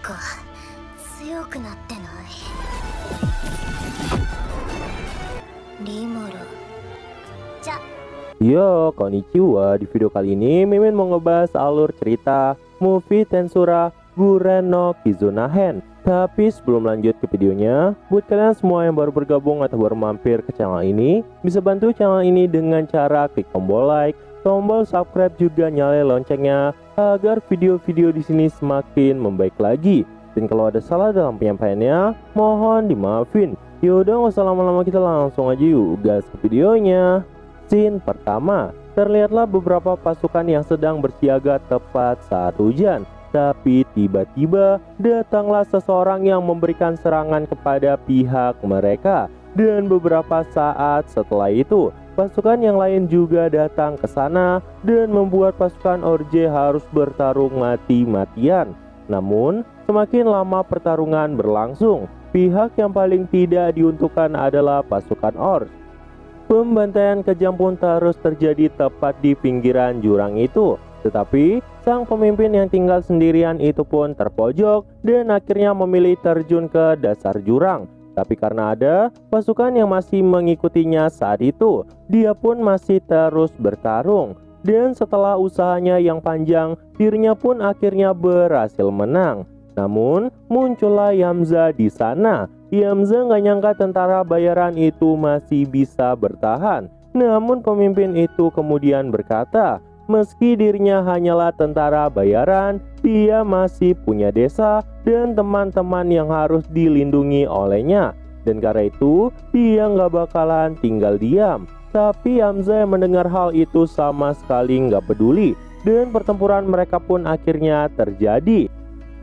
か強くなってないリモルじゃ Yo, konnichiwa. Di video kali ini Mimin mau ngebahas alur cerita movie Tensura Guren no Kizunahen. Tapi sebelum lanjut ke videonya, buat kalian semua yang baru bergabung atau baru mampir ke channel ini, bisa bantu channel ini dengan cara klik tombol like, tombol subscribe, juga nyalain loncengnya agar video-video di sini semakin membaik lagi. Dan kalau ada salah dalam penyampaiannya, mohon dimaafin. Yaudah, nggak usah lama-lama, kita langsung aja yuk gas ke videonya. Scene pertama, terlihatlah beberapa pasukan yang sedang bersiaga tepat saat hujan. Tapi tiba-tiba datanglah seseorang yang memberikan serangan kepada pihak mereka. Dan beberapa saat setelah itu, pasukan yang lain juga datang ke sana dan membuat pasukan Orje harus bertarung mati-matian. Namun, semakin lama pertarungan berlangsung, pihak yang paling tidak diuntungkan adalah pasukan Ors. Pembantaian kejam pun terus terjadi tepat di pinggiran jurang itu. Tetapi sang pemimpin yang tinggal sendirian itu pun terpojok dan akhirnya memilih terjun ke dasar jurang. Tapi karena ada pasukan yang masih mengikutinya saat itu, dia pun masih terus bertarung. Dan setelah usahanya yang panjang, dirinya pun akhirnya berhasil menang. Namun muncullah Yamza di sana. Yamza nggak nyangka tentara bayaran itu masih bisa bertahan. Namun pemimpin itu kemudian berkata, meski dirinya hanyalah tentara bayaran, dia masih punya desa dan teman-teman yang harus dilindungi olehnya. Dan karena itu, dia nggak bakalan tinggal diam. Tapi Yamza yang mendengar hal itu sama sekali nggak peduli. Dan pertempuran mereka pun akhirnya terjadi.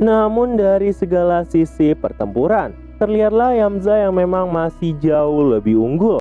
Namun dari segala sisi pertempuran, terlihatlah Yamza yang memang masih jauh lebih unggul.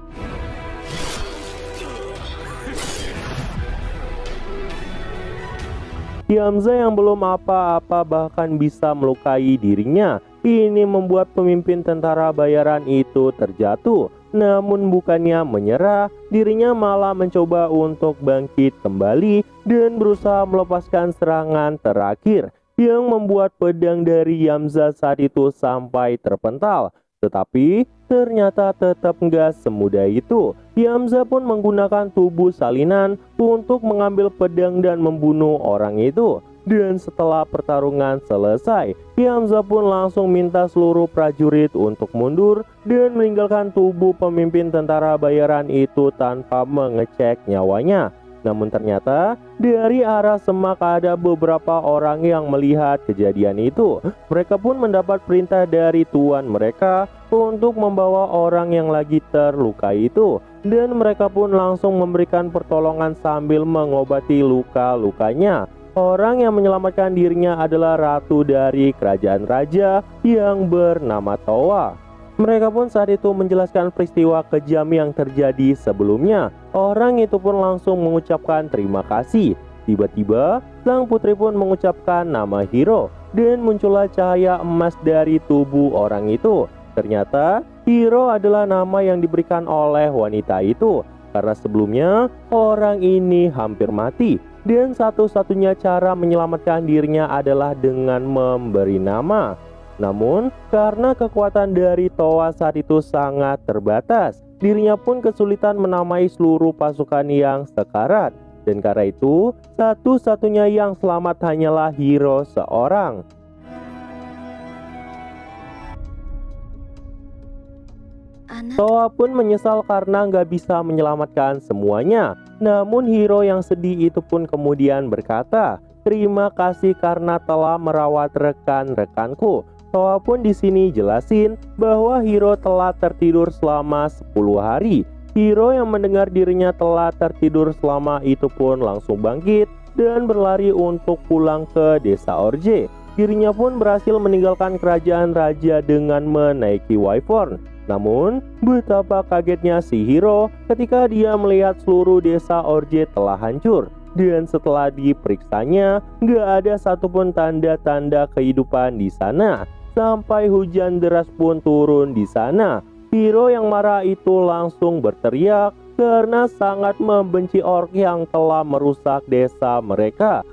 Yamza yang belum apa-apa bahkan bisa melukai dirinya. Ini membuat pemimpin tentara bayaran itu terjatuh. Namun bukannya menyerah, dirinya malah mencoba untuk bangkit kembali dan berusaha melepaskan serangan terakhir yang membuat pedang dari Yamza saat itu sampai terpental. Tetapi ternyata tetap nggak semudah itu. Yamza pun menggunakan tubuh salinan untuk mengambil pedang dan membunuh orang itu. Dan setelah pertarungan selesai, Yamza pun langsung minta seluruh prajurit untuk mundur dan meninggalkan tubuh pemimpin tentara bayaran itu tanpa mengecek nyawanya. Namun ternyata dari arah semak ada beberapa orang yang melihat kejadian itu. Mereka pun mendapat perintah dari tuan mereka untuk membawa orang yang lagi terluka itu. Dan mereka pun langsung memberikan pertolongan sambil mengobati luka-lukanya. Orang yang menyelamatkan dirinya adalah ratu dari kerajaan raja yang bernama Towa. Mereka pun saat itu menjelaskan peristiwa kejam yang terjadi sebelumnya. Orang itu pun langsung mengucapkan terima kasih. Tiba-tiba, sang putri pun mengucapkan nama Hiro. Dan muncullah cahaya emas dari tubuh orang itu. Ternyata, Hiro adalah nama yang diberikan oleh wanita itu. Karena sebelumnya, orang ini hampir mati. Dan satu-satunya cara menyelamatkan dirinya adalah dengan memberi nama. Namun, karena kekuatan dari Towa saat itu sangat terbatas, dirinya pun kesulitan menamai seluruh pasukan yang sekarat. Dan karena itu, satu-satunya yang selamat hanyalah Hiro seorang. Towa pun menyesal karena nggak bisa menyelamatkan semuanya. Namun Hiro yang sedih itu pun kemudian berkata, terima kasih karena telah merawat rekan-rekanku. Towa pun di sini jelasin bahwa Hiro telah tertidur selama 10 hari. Hiro yang mendengar dirinya telah tertidur selama itu pun langsung bangkit dan berlari untuk pulang ke desa Orje. Dirinya pun berhasil meninggalkan kerajaan raja dengan menaiki Wyvern. Namun, betapa kagetnya si Hiro ketika dia melihat seluruh desa Orje telah hancur. Dan setelah diperiksanya, nggak ada satupun tanda-tanda kehidupan di sana. Sampai hujan deras pun turun di sana. Hiro yang marah itu langsung berteriak karena sangat membenci orc yang telah merusak desa mereka.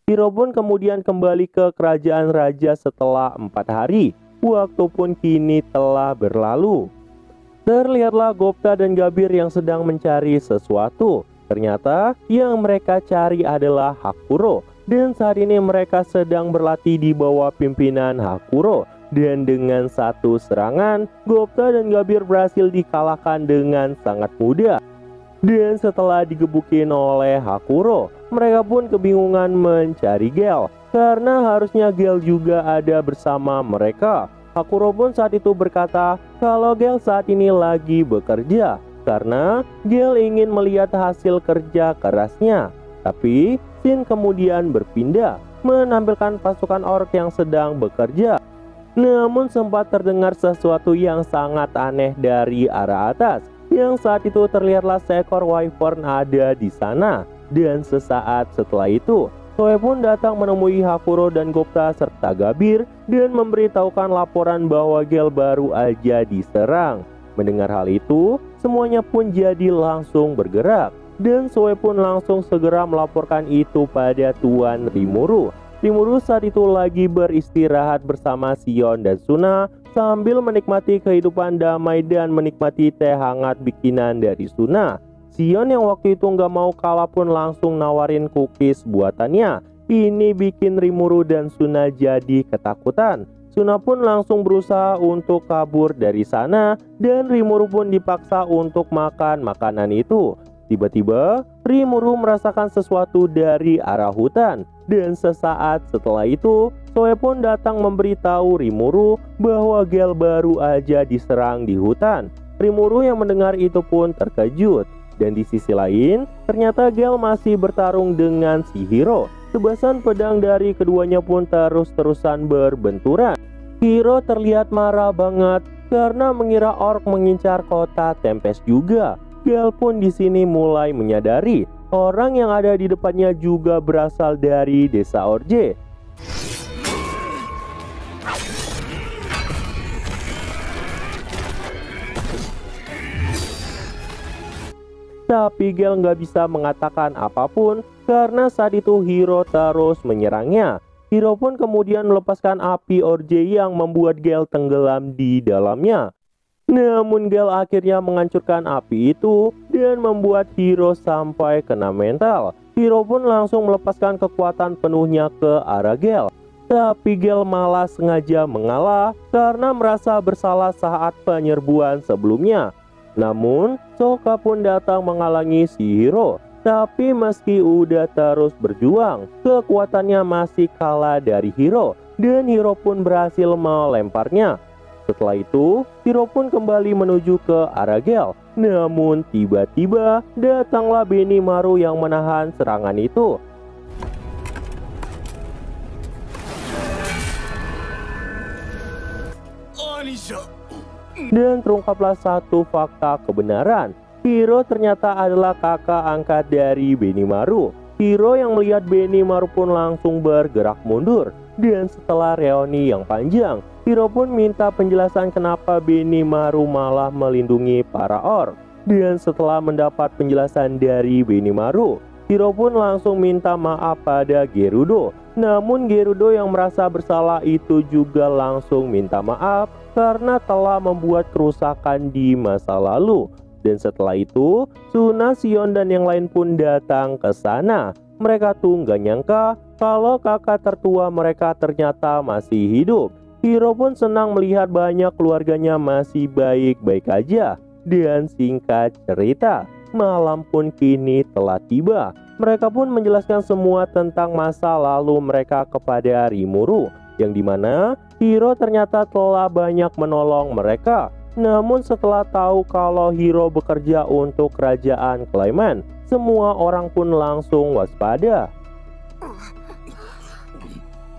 Hiro pun kemudian kembali ke kerajaan raja setelah 4 hari. Waktu pun kini telah berlalu. Terlihatlah Gupta dan Gabir yang sedang mencari sesuatu. Ternyata yang mereka cari adalah Hakuro. Dan saat ini mereka sedang berlatih di bawah pimpinan Hakuro. Dan dengan satu serangan, Gupta dan Gabir berhasil dikalahkan dengan sangat mudah. Dan setelah digebukin oleh Hakuro, mereka pun kebingungan mencari Gel, karena harusnya Gel juga ada bersama mereka. Hakuro pun saat itu berkata kalau Gel saat ini lagi bekerja, karena Gel ingin melihat hasil kerja kerasnya. Tapi scene kemudian berpindah, menampilkan pasukan orc yang sedang bekerja. Namun sempat terdengar sesuatu yang sangat aneh dari arah atas. Yang saat itu terlihatlah seekor wyvern ada di sana. Dan sesaat setelah itu, Soe pun datang menemui Hakuro dan Gupta serta Gabir dan memberitahukan laporan bahwa Gel baru aja diserang. Mendengar hal itu, semuanya pun jadi langsung bergerak. Dan Soe pun langsung segera melaporkan itu pada Tuan Rimuru. Rimuru saat itu lagi beristirahat bersama Sion dan Suna sambil menikmati kehidupan damai dan menikmati teh hangat bikinan dari Suna. Sion yang waktu itu nggak mau kalah pun langsung nawarin cookies buatannya. Ini bikin Rimuru dan Suna jadi ketakutan. Suna pun langsung berusaha untuk kabur dari sana dan Rimuru pun dipaksa untuk makan makanan itu. Tiba-tiba Rimuru merasakan sesuatu dari arah hutan. Dan sesaat setelah itu, Soe pun datang memberitahu Rimuru bahwa Gel baru aja diserang di hutan. Rimuru yang mendengar itu pun terkejut. Dan di sisi lain, ternyata Gel masih bertarung dengan si Hiro. Tebasan pedang dari keduanya pun terus-terusan berbenturan. Hiro terlihat marah banget karena mengira orc mengincar kota Tempest juga. Gel pun di sini mulai menyadari orang yang ada di depannya juga berasal dari desa Orje. Tapi Gel nggak bisa mengatakan apapun karena saat itu Hiro terus menyerangnya. Hiro pun kemudian melepaskan api Orje yang membuat Gel tenggelam di dalamnya. Namun Gel akhirnya menghancurkan api itu dan membuat Hiro sampai kena mental. Hiro pun langsung melepaskan kekuatan penuhnya ke arah Gel. Tapi Gel malah sengaja mengalah karena merasa bersalah saat penyerbuan sebelumnya. Namun Sokka pun datang menghalangi si Hiro. Tapi meski udah terus berjuang, kekuatannya masih kalah dari Hiro. Dan Hiro pun berhasil melemparnya. Setelah itu, Hiro pun kembali menuju ke arah Gel. Namun tiba-tiba datanglah Benimaru yang menahan serangan itu. Dan terungkaplah satu fakta kebenaran. Hiro ternyata adalah kakak angkat dari Benimaru. Hiro yang melihat Benimaru pun langsung bergerak mundur. Dan setelah reuni yang panjang, Hiro pun minta penjelasan kenapa Benimaru malah melindungi para orc. Dan setelah mendapat penjelasan dari Benimaru, Hiro pun langsung minta maaf pada Gerudo. Namun Gerudo yang merasa bersalah itu juga langsung minta maaf karena telah membuat kerusakan di masa lalu. Dan setelah itu, Suna, Sion, dan yang lain pun datang ke sana. Mereka tuh nggak nyangka kalau kakak tertua mereka ternyata masih hidup. Hiro pun senang melihat banyak keluarganya masih baik-baik aja. Dan singkat cerita, malam pun kini telah tiba. Mereka pun menjelaskan semua tentang masa lalu mereka kepada Rimuru, yang dimana Hiro ternyata telah banyak menolong mereka. Namun setelah tahu kalau Hiro bekerja untuk kerajaan Clayman, semua orang pun langsung waspada.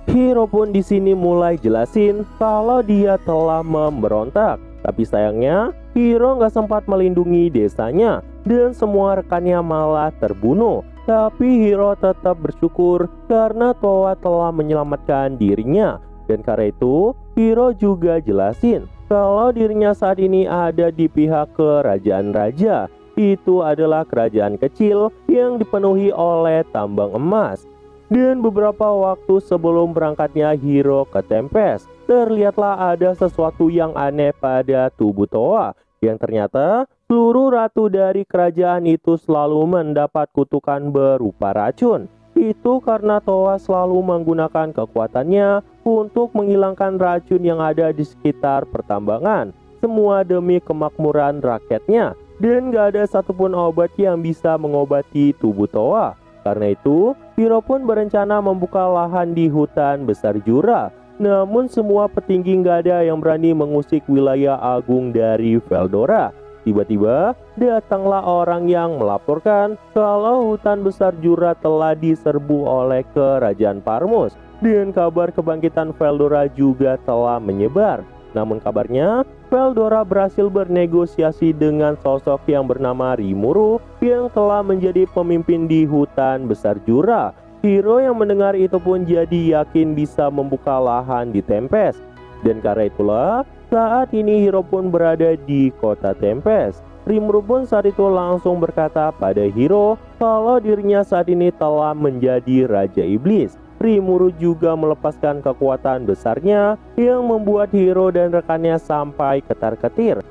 Hiro pun di sini mulai jelasin kalau dia telah memberontak. Tapi sayangnya Hiro nggak sempat melindungi desanya dan semua rekannya malah terbunuh. Tapi Hiro tetap bersyukur karena Towa telah menyelamatkan dirinya. Dan karena itu Hiro juga jelasin kalau dirinya saat ini ada di pihak kerajaan raja. Itu adalah kerajaan kecil yang dipenuhi oleh tambang emas. Dan beberapa waktu sebelum berangkatnya Hiro ke Tempest, terlihatlah ada sesuatu yang aneh pada tubuh Towa, yang ternyata seluruh ratu dari kerajaan itu selalu mendapat kutukan berupa racun. Itu karena Towa selalu menggunakan kekuatannya untuk menghilangkan racun yang ada di sekitar pertambangan, semua demi kemakmuran rakyatnya. Dan gak ada satupun obat yang bisa mengobati tubuh Towa. Karena itu, Hiro pun berencana membuka lahan di hutan besar Jura. Namun semua petinggi gak ada yang berani mengusik wilayah agung dari Veldora. Tiba-tiba, datanglah orang yang melaporkan kalau hutan besar Jura telah diserbu oleh kerajaan Parmus. Dan kabar kebangkitan Veldora juga telah menyebar. Namun kabarnya, Veldora berhasil bernegosiasi dengan sosok yang bernama Rimuru yang telah menjadi pemimpin di hutan besar Jura. Hiro yang mendengar itu pun jadi yakin bisa membuka lahan di Tempest. Dan karena itulah, saat ini Hiro pun berada di kota Tempest. Rimuru pun saat itu langsung berkata pada Hiro kalau dirinya saat ini telah menjadi Raja Iblis. Rimuru juga melepaskan kekuatan besarnya yang membuat Hiro dan rekannya sampai ketar-ketir.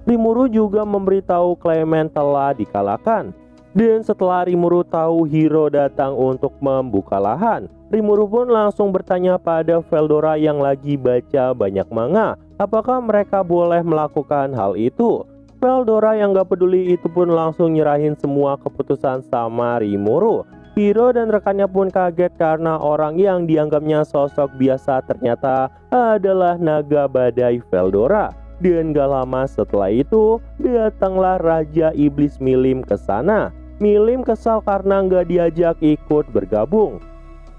Rimuru juga memberitahu Clement telah dikalahkan. Dan setelah Rimuru tahu Hiro datang untuk membuka lahan, Rimuru pun langsung bertanya pada Veldora yang lagi baca banyak manga, apakah mereka boleh melakukan hal itu. Veldora yang gak peduli itu pun langsung nyerahin semua keputusan sama Rimuru. Hiro dan rekannya pun kaget karena orang yang dianggapnya sosok biasa ternyata adalah naga badai Veldora. Dan gak lama setelah itu, datanglah Raja Iblis Milim ke sana. Milim kesal karena gak diajak ikut bergabung.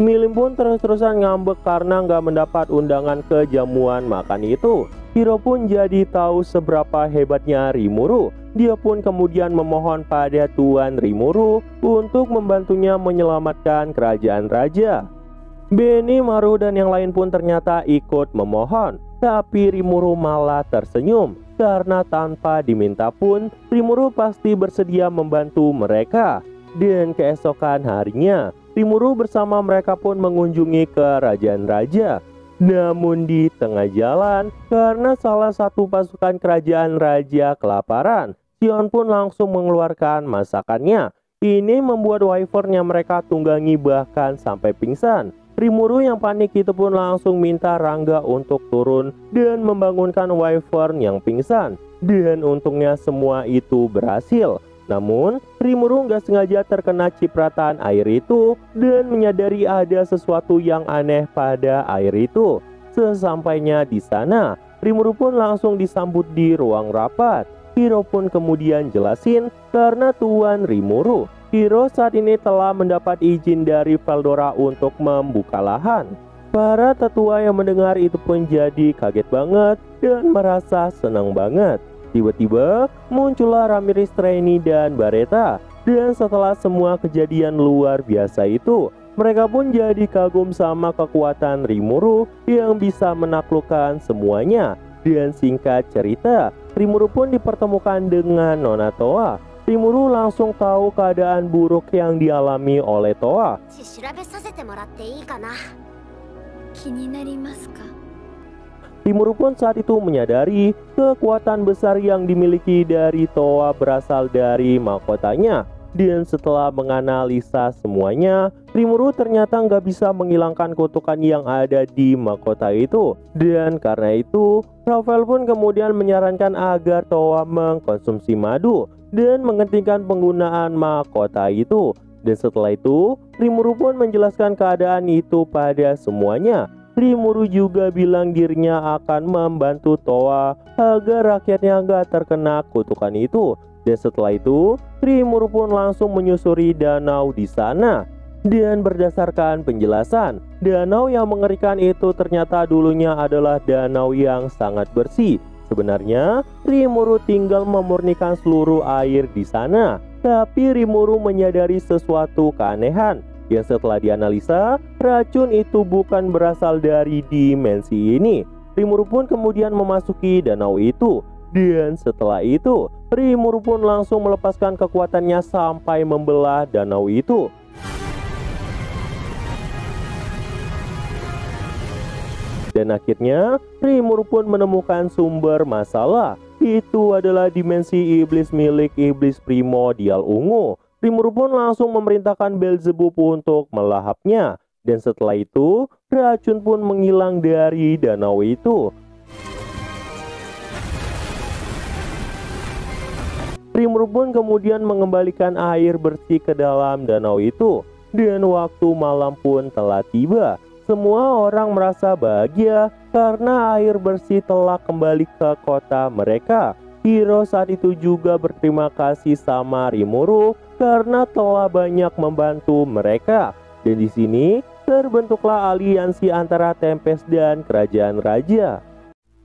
Milim pun terus-terusan ngambek karena gak mendapat undangan ke jamuan makan itu. Hiro pun jadi tahu seberapa hebatnya Rimuru. Dia pun kemudian memohon pada Tuan Rimuru untuk membantunya menyelamatkan kerajaan raja. Beni, Maru, dan yang lain pun ternyata ikut memohon. Tapi Rimuru malah tersenyum karena tanpa diminta pun Rimuru pasti bersedia membantu mereka. Dan keesokan harinya, Rimuru bersama mereka pun mengunjungi kerajaan raja. Namun di tengah jalan, karena salah satu pasukan kerajaan raja kelaparan, Sion pun langsung mengeluarkan masakannya. Ini membuat wyvern yang mereka tunggangi bahkan sampai pingsan. Rimuru yang panik itu pun langsung minta Rangga untuk turun dan membangunkan wyvern yang pingsan. Dan untungnya semua itu berhasil. Namun, Rimuru nggak sengaja terkena cipratan air itu dan menyadari ada sesuatu yang aneh pada air itu. Sesampainya di sana, Rimuru pun langsung disambut di ruang rapat. Hiro pun kemudian jelasin karena Tuan Rimuru, Hiro saat ini telah mendapat izin dari Veldora untuk membuka lahan. Para tetua yang mendengar itu pun jadi kaget banget dan merasa senang banget. Tiba-tiba muncullah Ramirez, Trainee, dan Bareta. Dan setelah semua kejadian luar biasa itu, mereka pun jadi kagum sama kekuatan Rimuru yang bisa menaklukkan semuanya. Dan singkat cerita, Rimuru pun dipertemukan dengan Nona Towa. Rimuru langsung tahu keadaan buruk yang dialami oleh Towa. Rimuru pun saat itu menyadari kekuatan besar yang dimiliki dari Towa berasal dari mahkotanya. Dan setelah menganalisa semuanya, Rimuru ternyata nggak bisa menghilangkan kutukan yang ada di mahkota itu. Dan karena itu, Rafael pun kemudian menyarankan agar Towa mengkonsumsi madu dan menghentikan penggunaan mahkota itu. Dan setelah itu, Rimuru pun menjelaskan keadaan itu pada semuanya. Rimuru juga bilang dirinya akan membantu Towa agar rakyatnya gak terkena kutukan itu. Dan setelah itu, Rimuru pun langsung menyusuri danau di sana. Dan berdasarkan penjelasan, danau yang mengerikan itu ternyata dulunya adalah danau yang sangat bersih. Sebenarnya, Rimuru tinggal memurnikan seluruh air di sana. Tapi Rimuru menyadari sesuatu keanehan. Yang setelah dianalisa, racun itu bukan berasal dari dimensi ini. Rimuru pun kemudian memasuki danau itu. Dan setelah itu, Rimuru pun langsung melepaskan kekuatannya sampai membelah danau itu. Dan akhirnya Rimuru pun menemukan sumber masalah. Itu adalah dimensi iblis milik iblis primordial ungu. Rimuru pun langsung memerintahkan Beelzebub untuk melahapnya. Dan setelah itu racun pun menghilang dari danau itu. Rimuru pun kemudian mengembalikan air bersih ke dalam danau itu. Dan waktu malam pun telah tiba. Semua orang merasa bahagia karena air bersih telah kembali ke kota mereka. Hiro saat itu juga berterima kasih sama Rimuru karena telah banyak membantu mereka. Dan di sini terbentuklah aliansi antara Tempest dan Kerajaan Raja.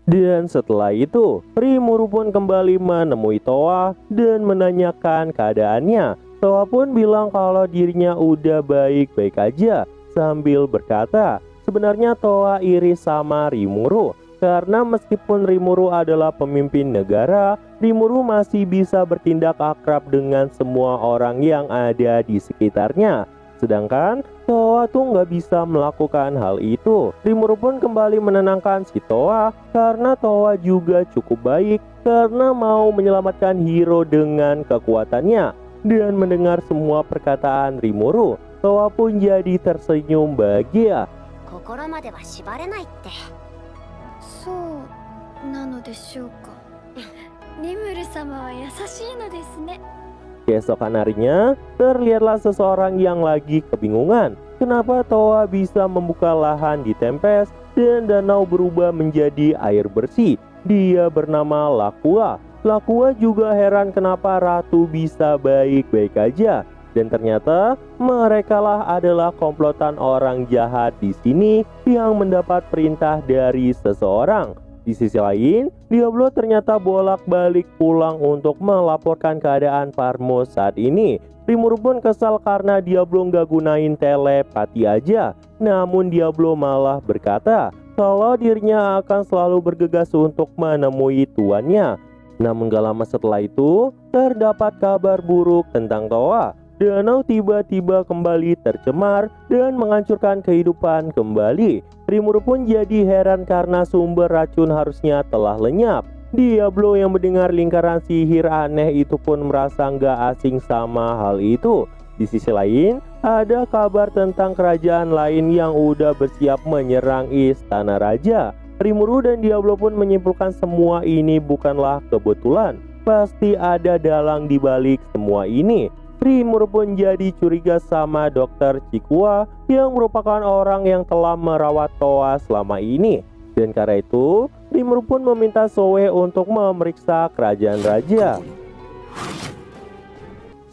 Dan setelah itu, Rimuru pun kembali menemui Towa dan menanyakan keadaannya. Towa pun bilang kalau dirinya udah baik-baik aja. Sambil berkata, sebenarnya Towa iri sama Rimuru karena meskipun Rimuru adalah pemimpin negara, Rimuru masih bisa bertindak akrab dengan semua orang yang ada di sekitarnya. Sedangkan Towa tuh nggak bisa melakukan hal itu. Rimuru pun kembali menenangkan si Towa karena Towa juga cukup baik karena mau menyelamatkan Hiro dengan kekuatannya. Dan mendengar semua perkataan Rimuru, Towa pun jadi tersenyum bahagia. 心までは縛れないって。そうなのでしょうか。リムル様は優しいのですね。 Keesokan harinya, terlihatlah seseorang yang lagi kebingungan. Kenapa Towa bisa membuka lahan di Tempest dan danau berubah menjadi air bersih? Dia bernama Lakua. Lakua juga heran kenapa Ratu bisa baik-baik aja. Dan ternyata merekalah adalah komplotan orang jahat di sini yang mendapat perintah dari seseorang. Di sisi lain, Diablo ternyata bolak-balik pulang untuk melaporkan keadaan Parmos saat ini. Rimuru pun kesal karena Diablo nggak gunain telepati aja. Namun Diablo malah berkata kalau dirinya akan selalu bergegas untuk menemui tuannya. Namun gak lama setelah itu, terdapat kabar buruk tentang Towa. Danau tiba-tiba kembali tercemar dan menghancurkan kehidupan kembali. Rimuru pun jadi heran karena sumber racun harusnya telah lenyap. Diablo yang mendengar lingkaran sihir aneh itu pun merasa nggak asing sama hal itu. Di sisi lain, ada kabar tentang kerajaan lain yang udah bersiap menyerang istana raja. Rimuru dan Diablo pun menyimpulkan semua ini bukanlah kebetulan. Pasti ada dalang di balik semua ini. Rimuru pun jadi curiga sama Dokter Chikua yang merupakan orang yang telah merawat Towa selama ini. Dan karena itu, Rimuru pun meminta Soe untuk memeriksa kerajaan raja.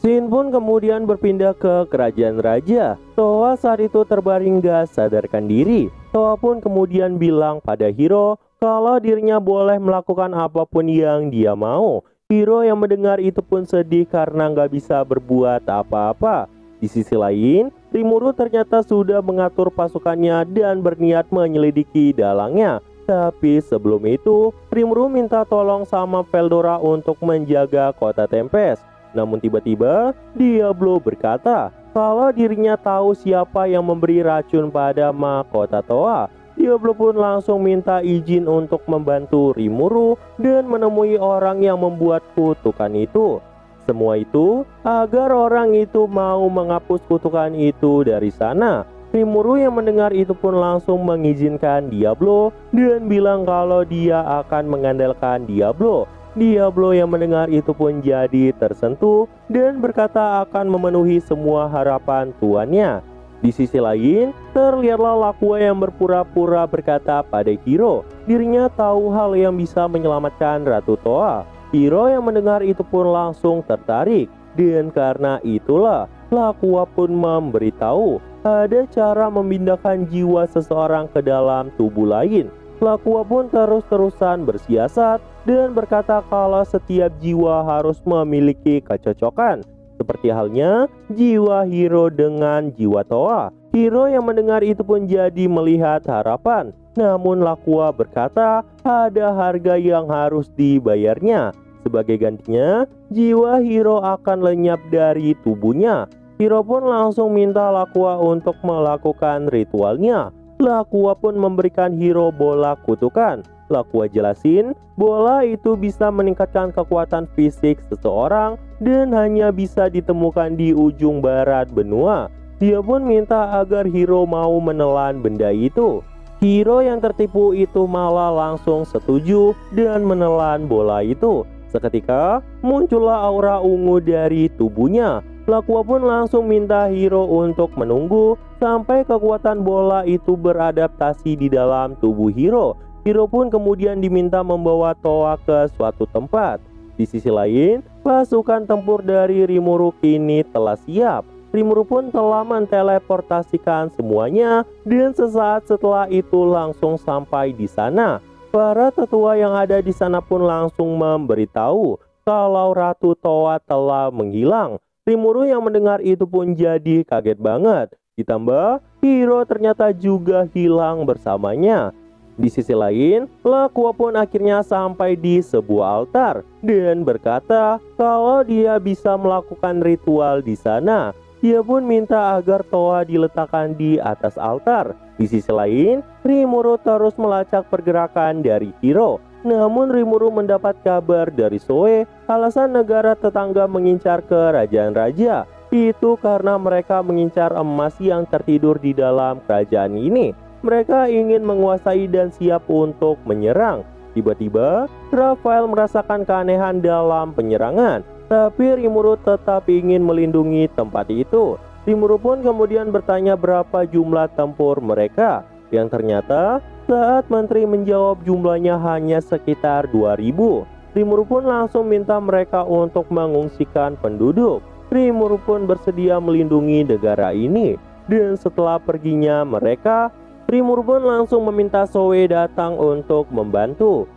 Shin pun kemudian berpindah ke kerajaan raja. Towa saat itu terbaring gak sadarkan diri. Towa pun kemudian bilang pada Hiro kalau dirinya boleh melakukan apapun yang dia mau. Hiro yang mendengar itu pun sedih karena nggak bisa berbuat apa-apa. Di sisi lain, Rimuru ternyata sudah mengatur pasukannya dan berniat menyelidiki dalangnya. Tapi sebelum itu, Rimuru minta tolong sama Veldora untuk menjaga kota Tempest. Namun tiba-tiba, Diablo berkata kalau dirinya tahu siapa yang memberi racun pada mahkota Towa. Diablo pun langsung minta izin untuk membantu Rimuru dan menemui orang yang membuat kutukan itu. Semua itu agar orang itu mau menghapus kutukan itu dari sana. Rimuru yang mendengar itu pun langsung mengizinkan Diablo dan bilang kalau dia akan mengandalkan Diablo. Diablo yang mendengar itu pun jadi tersentuh dan berkata akan memenuhi semua harapan tuannya. Di sisi lain, terlihatlah Lakua yang berpura-pura berkata pada Hiro dirinya tahu hal yang bisa menyelamatkan Ratu Towa. Hiro yang mendengar itu pun langsung tertarik. Dan karena itulah Lakua pun memberitahu ada cara memindahkan jiwa seseorang ke dalam tubuh lain. Lakua pun terus-terusan bersiasat dan berkata kalau setiap jiwa harus memiliki kecocokan. Seperti halnya jiwa Hiro dengan jiwa Towa. Hiro yang mendengar itu pun jadi melihat harapan. Namun Lakua berkata ada harga yang harus dibayarnya. Sebagai gantinya, jiwa Hiro akan lenyap dari tubuhnya. Hiro pun langsung minta Lakua untuk melakukan ritualnya. Lakua pun memberikan Hiro bola kutukan. Lakua jelasin, bola itu bisa meningkatkan kekuatan fisik seseorang dan hanya bisa ditemukan di ujung barat benua. Dia pun minta agar Hiro mau menelan benda itu. Hiro yang tertipu itu malah langsung setuju dan menelan bola itu. Seketika muncullah aura ungu dari tubuhnya. Lakua pun langsung minta Hiro untuk menunggu sampai kekuatan bola itu beradaptasi di dalam tubuh Hiro. Hiro pun kemudian diminta membawa Towa ke suatu tempat. Di sisi lain, pasukan tempur dari Rimuru kini telah siap. Rimuru pun telah menteleportasikan semuanya dan sesaat setelah itu langsung sampai di sana. Para tetua yang ada di sana pun langsung memberitahu kalau Ratu Towa telah menghilang. Rimuru yang mendengar itu pun jadi kaget banget. Ditambah, Hiro ternyata juga hilang bersamanya. Di sisi lain, Lakua pun akhirnya sampai di sebuah altar dan berkata kalau dia bisa melakukan ritual di sana. Dia pun minta agar Towa diletakkan di atas altar. Di sisi lain, Rimuru terus melacak pergerakan dari Hiro. Namun Rimuru mendapat kabar dari Soe, alasan negara tetangga mengincar kerajaan raja. Itu karena mereka mengincar emas yang tertidur di dalam kerajaan ini. Mereka ingin menguasai dan siap untuk menyerang. Tiba-tiba, Raphael merasakan keanehan dalam penyerangan. Tapi Rimuru tetap ingin melindungi tempat itu. Rimuru pun kemudian bertanya berapa jumlah tempur mereka. Yang ternyata saat menteri menjawab jumlahnya hanya sekitar 2000. Rimuru pun langsung minta mereka untuk mengungsikan penduduk. Rimuru pun bersedia melindungi negara ini. Dan setelah perginya mereka, Rimuru pun langsung meminta Soe datang untuk membantu.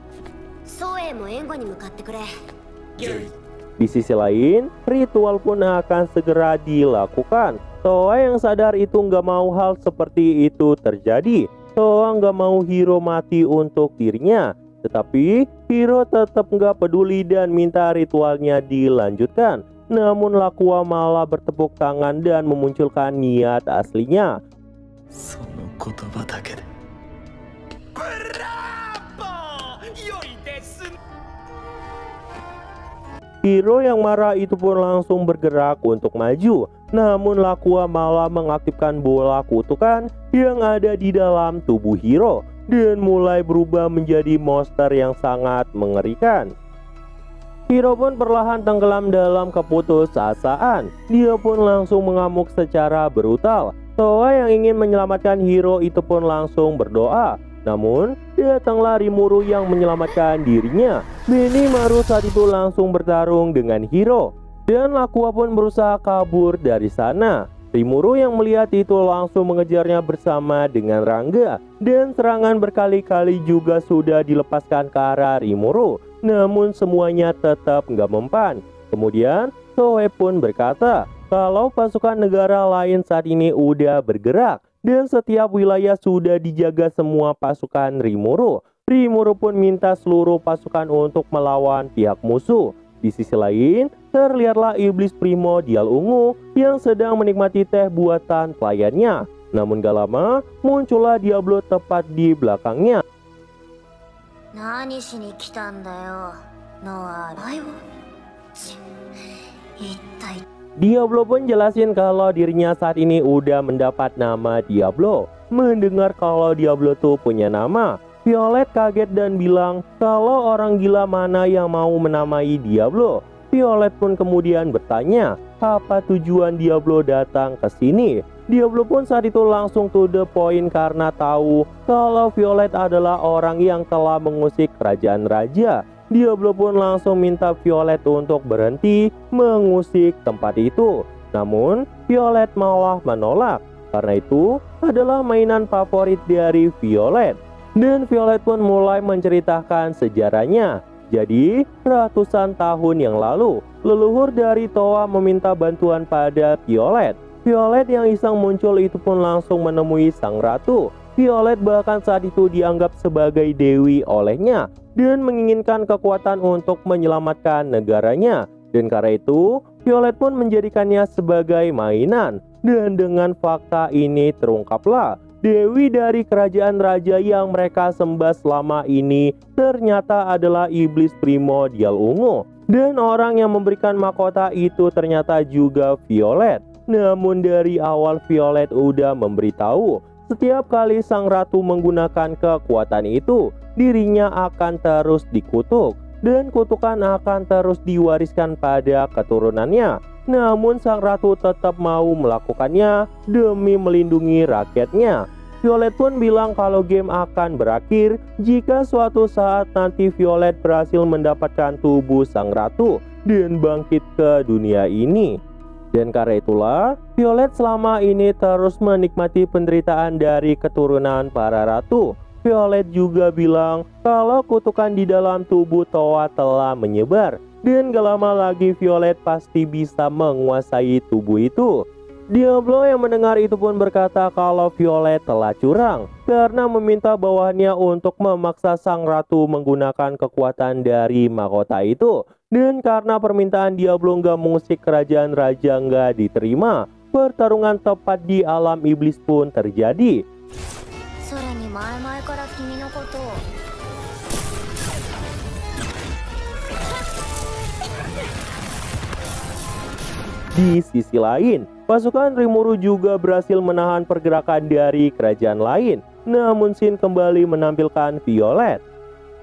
Di sisi lain, ritual pun akan segera dilakukan. Towa yang sadar itu nggak mau hal seperti itu terjadi. Towa nggak mau Hiro mati untuk dirinya. Tetapi Hiro tetap nggak peduli dan minta ritualnya dilanjutkan. Namun Lakua malah bertepuk tangan dan memunculkan niat aslinya. Hiro yang marah itu pun langsung bergerak untuk maju. Namun Lakua malah mengaktifkan bola kutukan yang ada di dalam tubuh Hiro dan mulai berubah menjadi monster yang sangat mengerikan. Hiro pun perlahan tenggelam dalam keputusasaan. Dia pun langsung mengamuk secara brutal. Towa yang ingin menyelamatkan Hiro itu pun langsung berdoa. Namun, datanglah Rimuru yang menyelamatkan dirinya. Benimaru saat itu langsung bertarung dengan Hiro. Dan Lakua pun berusaha kabur dari sana. Rimuru yang melihat itu langsung mengejarnya bersama dengan Rangga. Dan serangan berkali-kali juga sudah dilepaskan ke arah Rimuru. Namun semuanya tetap nggak mempan. Kemudian, Soe pun berkata kalau pasukan negara lain saat ini udah bergerak. Dan setiap wilayah sudah dijaga semua pasukan Rimuru. Rimuru pun minta seluruh pasukan untuk melawan pihak musuh. Di sisi lain, terlihatlah iblis primordial ungu yang sedang menikmati teh buatan pelayannya. Namun gak lama, muncullah Diablo tepat di belakangnya. Diablo pun jelasin kalau dirinya saat ini udah mendapat nama Diablo. Mendengar kalau Diablo tuh punya nama, Violet kaget dan bilang kalau orang gila mana yang mau menamai Diablo. Violet pun kemudian bertanya apa tujuan Diablo datang ke sini. Diablo pun saat itu langsung to the point karena tahu kalau Violet adalah orang yang telah mengusik kerajaan raja. Diablo pun langsung minta Violet untuk berhenti mengusik tempat itu. Namun Violet malah menolak karena itu adalah mainan favorit dari Violet. Dan Violet pun mulai menceritakan sejarahnya. Jadi ratusan tahun yang lalu leluhur dari Towa meminta bantuan pada Violet. Violet yang iseng muncul itu pun langsung menemui sang ratu. Violet bahkan saat itu dianggap sebagai dewi olehnya dan menginginkan kekuatan untuk menyelamatkan negaranya. Dan karena itu, Violet pun menjadikannya sebagai mainan. Dan dengan fakta ini terungkaplah dewi dari kerajaan raja yang mereka sembah selama ini ternyata adalah iblis primordial ungu. Dan orang yang memberikan mahkota itu ternyata juga Violet. Namun dari awal Violet udah memberitahu setiap kali sang ratu menggunakan kekuatan itu, dirinya akan terus dikutuk dan kutukan akan terus diwariskan pada keturunannya. Namun sang ratu tetap mau melakukannya demi melindungi rakyatnya. Violet pun bilang kalau game akan berakhir jika suatu saat nanti Violet berhasil mendapatkan tubuh sang ratu dan bangkit ke dunia ini. Dan karena itulah Violet selama ini terus menikmati penderitaan dari keturunan para ratu. Violet juga bilang kalau kutukan di dalam tubuh Towa telah menyebar dan gak lama lagi Violet pasti bisa menguasai tubuh itu. Diablo yang mendengar itu pun berkata kalau Violet telah curang karena meminta bawahannya untuk memaksa sang ratu menggunakan kekuatan dari mahkota itu. Dan karena permintaan Diablo nggak mengusik kerajaan raja nggak diterima, pertarungan tepat di alam iblis pun terjadi. Di sisi lain, pasukan Rimuru juga berhasil menahan pergerakan dari kerajaan lain. Namun Shin kembali menampilkan Violet.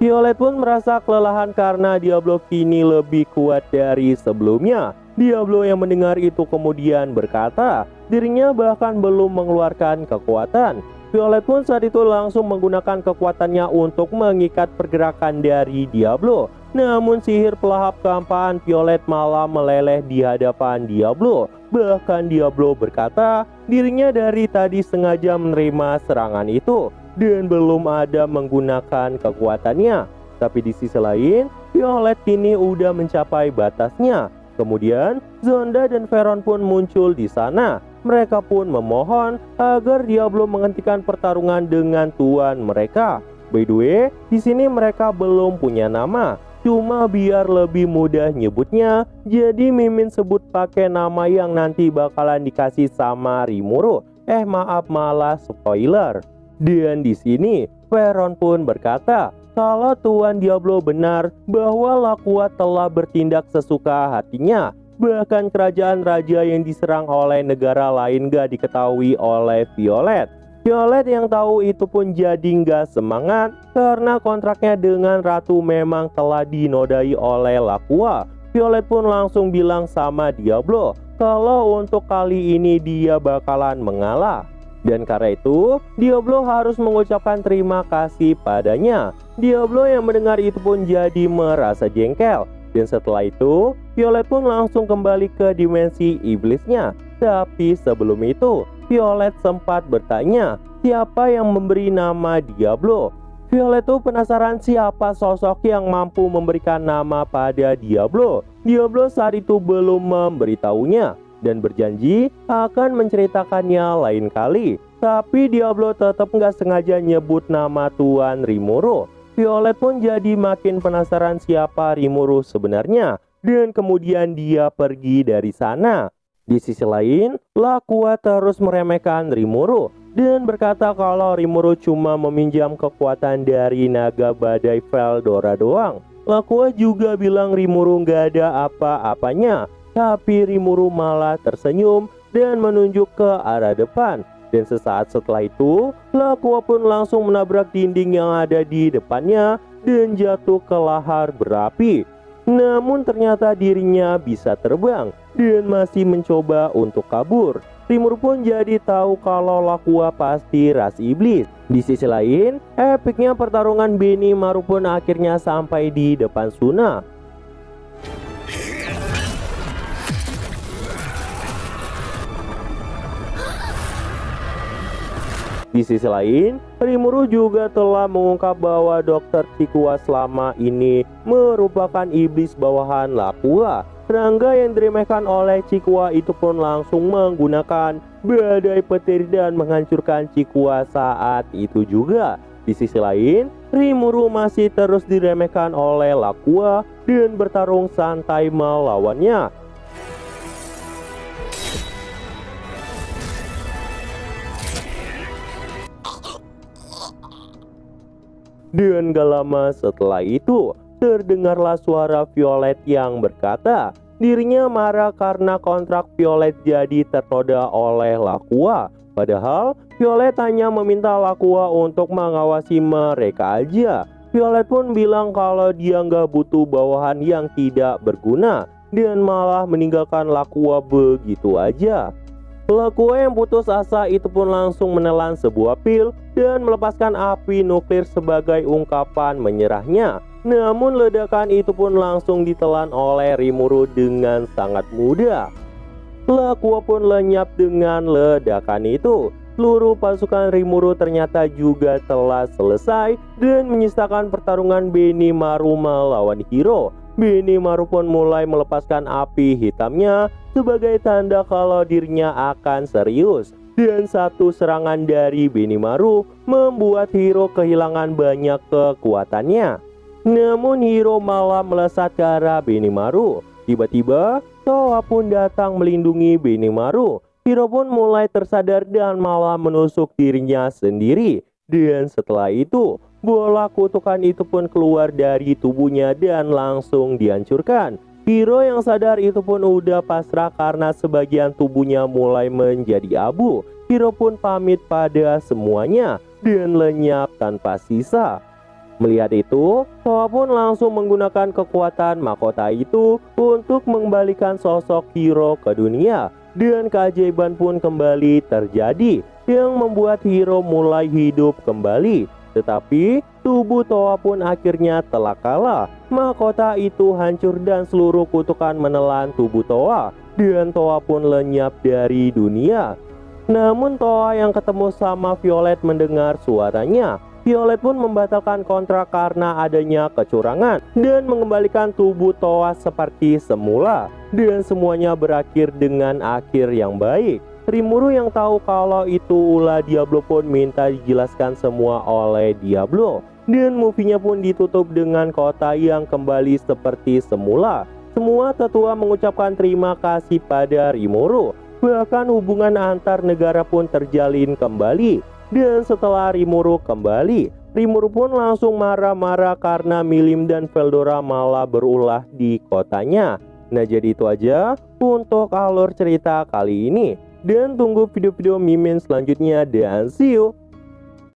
Violet pun merasa kelelahan karena Diablo kini lebih kuat dari sebelumnya. Diablo yang mendengar itu kemudian berkata, dirinya bahkan belum mengeluarkan kekuatan. Violet pun saat itu langsung menggunakan kekuatannya untuk mengikat pergerakan dari Diablo. Namun sihir pelahap kehampaan Violet malah meleleh di hadapan Diablo. Bahkan Diablo berkata dirinya dari tadi sengaja menerima serangan itu dan belum ada menggunakan kekuatannya. Tapi di sisi lain, Violet kini udah mencapai batasnya. Kemudian Zonda dan Veron pun muncul di sana. Mereka pun memohon agar Diablo menghentikan pertarungan dengan tuan mereka. By the way, di sini mereka belum punya nama. Cuma biar lebih mudah nyebutnya, jadi Mimin sebut pakai nama yang nanti bakalan dikasih sama Rimuru. Maaf, malah spoiler. Dan di sini Veron pun berkata kalau Tuan Diablo benar bahwa Lakua telah bertindak sesuka hatinya. Bahkan kerajaan raja yang diserang oleh negara lain gak diketahui oleh Violet. Violet yang tahu itu pun jadi nggak semangat karena kontraknya dengan ratu memang telah dinodai oleh Lakua. Violet pun langsung bilang sama Diablo kalau untuk kali ini dia bakalan mengalah. Dan karena itu Diablo harus mengucapkan terima kasih padanya. Diablo yang mendengar itu pun jadi merasa jengkel. Dan setelah itu Violet pun langsung kembali ke dimensi iblisnya. Tapi sebelum itu Violet sempat bertanya siapa yang memberi nama Diablo. Violet tuh penasaran siapa sosok yang mampu memberikan nama pada Diablo. Diablo saat itu belum memberitahunya dan berjanji akan menceritakannya lain kali. Tapi Diablo tetap nggak sengaja nyebut nama Tuan Rimuru. Violet pun jadi makin penasaran siapa Rimuru sebenarnya. Dan kemudian dia pergi dari sana. Di sisi lain, Lakua terus meremehkan Rimuru dan berkata kalau Rimuru cuma meminjam kekuatan dari naga badai Veldora doang. Lakua juga bilang Rimuru nggak ada apa-apanya. Tapi Rimuru malah tersenyum dan menunjuk ke arah depan. Dan sesaat setelah itu, Lakua pun langsung menabrak dinding yang ada di depannya dan jatuh ke lahar berapi. Namun ternyata dirinya bisa terbang dan masih mencoba untuk kabur. Rimuru pun jadi tahu kalau Lakua pasti ras iblis. Di sisi lain, epiknya pertarungan Benimaru pun akhirnya sampai di depan Suna. Di sisi lain, Rimuru juga telah mengungkap bahwa Dr. Chikua selama ini merupakan iblis bawahan Lakua. Rangga yang diremehkan oleh Chikua itu pun langsung menggunakan badai petir dan menghancurkan Chikua saat itu juga. Di sisi lain, Rimuru masih terus diremehkan oleh Lakua dan bertarung santai melawannya. Dan gak lama setelah itu, terdengarlah suara Violet yang berkata dirinya marah karena kontrak Violet jadi ternoda oleh Lakua. Padahal Violet hanya meminta Lakua untuk mengawasi mereka aja. Violet pun bilang kalau dia nggak butuh bawahan yang tidak berguna dan malah meninggalkan Lakua begitu aja. Lakua yang putus asa itu pun langsung menelan sebuah pil dan melepaskan api nuklir sebagai ungkapan menyerahnya. Namun ledakan itu pun langsung ditelan oleh Rimuru dengan sangat mudah. Lakua pun lenyap dengan ledakan itu. Seluruh pasukan Rimuru ternyata juga telah selesai dan menyisakan pertarungan Benimaru melawan Hiro. Benimaru pun mulai melepaskan api hitamnya sebagai tanda kalau dirinya akan serius. Dan satu serangan dari Benimaru membuat Hiro kehilangan banyak kekuatannya. Namun Hiro malah melesat ke arah Benimaru. Tiba-tiba Towa pun datang melindungi Benimaru. Hiro pun mulai tersadar dan malah menusuk dirinya sendiri. Dan setelah itu, bola kutukan itu pun keluar dari tubuhnya dan langsung dihancurkan. Hiro yang sadar itu pun udah pasrah karena sebagian tubuhnya mulai menjadi abu. Hiro pun pamit pada semuanya dan lenyap tanpa sisa. Melihat itu, Towa pun langsung menggunakan kekuatan mahkota itu untuk mengembalikan sosok Hiro ke dunia. Dan keajaiban pun kembali terjadi yang membuat Hiro mulai hidup kembali. Tetapi tubuh Towa pun akhirnya telah kalah. Mahkota itu hancur dan seluruh kutukan menelan tubuh Towa. Dan Towa pun lenyap dari dunia. Namun Towa yang ketemu sama Violet mendengar suaranya. Violet pun membatalkan kontrak karena adanya kecurangan dan mengembalikan tubuh Towa seperti semula. Dan semuanya berakhir dengan akhir yang baik. Rimuru yang tahu kalau itu ulah Diablo pun minta dijelaskan semua oleh Diablo. Dan movie-nya pun ditutup dengan kota yang kembali seperti semula. Semua tetua mengucapkan terima kasih pada Rimuru. Bahkan hubungan antar negara pun terjalin kembali. Dan setelah Rimuru kembali, Rimuru pun langsung marah-marah karena Milim dan Veldora malah berulah di kotanya. Nah, jadi itu aja untuk alur cerita kali ini. Dan tunggu video-video Mimin selanjutnya dan see you!